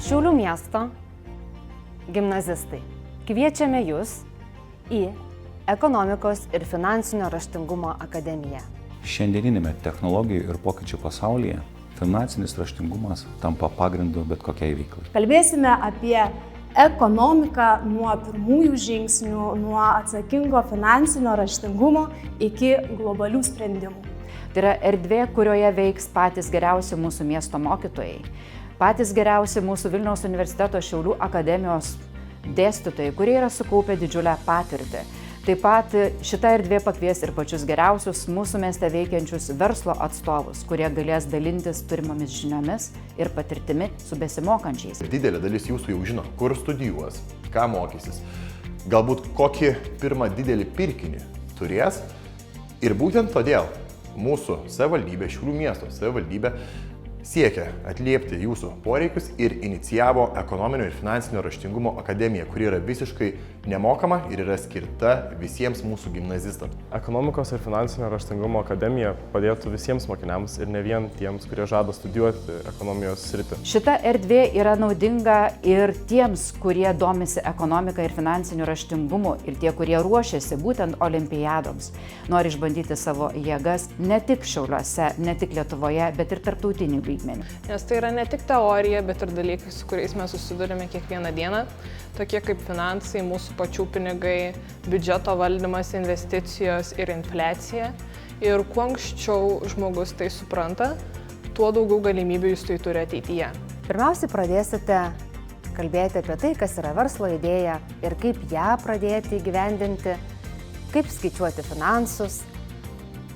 Šiaulių miesto gimnazistai, kviečiame Jūs į Ekonomikos ir finansinio raštingumo akademiją. Šiandieninėme technologijų ir pokyčių pasaulyje finansinis raštingumas tampa pagrindu bet kokiai veiklai. Kalbėsime apie ekonomiką nuo pirmųjų žingsnių, nuo atsakingo finansinio raštingumo iki globalių sprendimų. Tai yra erdvė, kurioje veiks patys geriausi mūsų miesto mokytojai, patys geriausi mūsų Vilniaus universiteto Šiaulių akademijos dėstytojai, kurie yra sukaupę didžiulę patirtį. Taip pat šita erdvė pakvies ir pačius geriausius mūsų mieste veikiančius verslo atstovus, kurie galės dalintis turimomis žiniomis ir patirtimi su besimokančiais. Didelė dalis jūsų jau žino, kur studijuos, ką mokysis, galbūt kokį pirmą didelį pirkinį turės. Ir būtent todėl mūsų savivaldybė, Šiaulių miesto savivaldybė, siekia atliepti jūsų poreikius ir inicijavo Ekonominio ir finansinio raštingumo akademiją, kuri yra visiškai nemokama ir yra skirta visiems mūsų gimnazistams. Ekonomikos ir finansinio raštingumo akademija padėtų visiems mokiniams ir ne vien tiems, kurie žada studijuoti ekonomijos sritį. Šita erdvė yra naudinga ir tiems, kurie domisi ekonomika ir finansiniu raštingumu ir tie, kurie ruošiasi būtent olimpiadoms, nori išbandyti savo jėgas ne tik Šiauliuose, ne tik Lietuvoje, bet ir tarptautiniu lygmeniu. Nes tai yra ne tik teorija, bet ir dalykai, su kuriais mes susidurime kiekvieną dieną, tokie kaip finansai, mūsų pačių pinigai, biudžeto valdymas, investicijos ir infliacija. Ir kuo anksčiau žmogus tai supranta, tuo daugiau galimybių jis tai turi ateityje. Pirmiausiai pradėsite kalbėti apie tai, kas yra verslo idėja ir kaip ją pradėti įgyvendinti, kaip skaičiuoti finansus,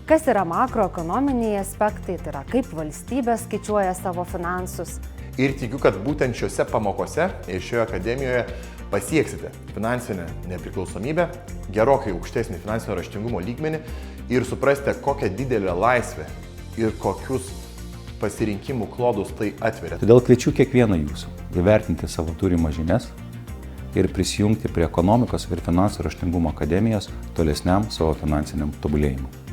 kas yra makroekonominiai aspektai, tai yra kaip valstybė skaičiuoja savo finansus. Ir tikiu, kad būtent šiuose pamokose ir šioje akademijoje pasieksite finansinę nepriklausomybę, gerokai aukštesnį finansinio raštingumo lygmenį ir suprasite, kokią didelę laisvę ir kokius pasirinkimų klodus tai atveria. Todėl kviečiu kiekvieną jūsų įvertinti savo turimas žinias ir prisijungti prie Ekonomikos ir finansų raštingumo akademijos tolesniam savo finansiniam tobulėjimui.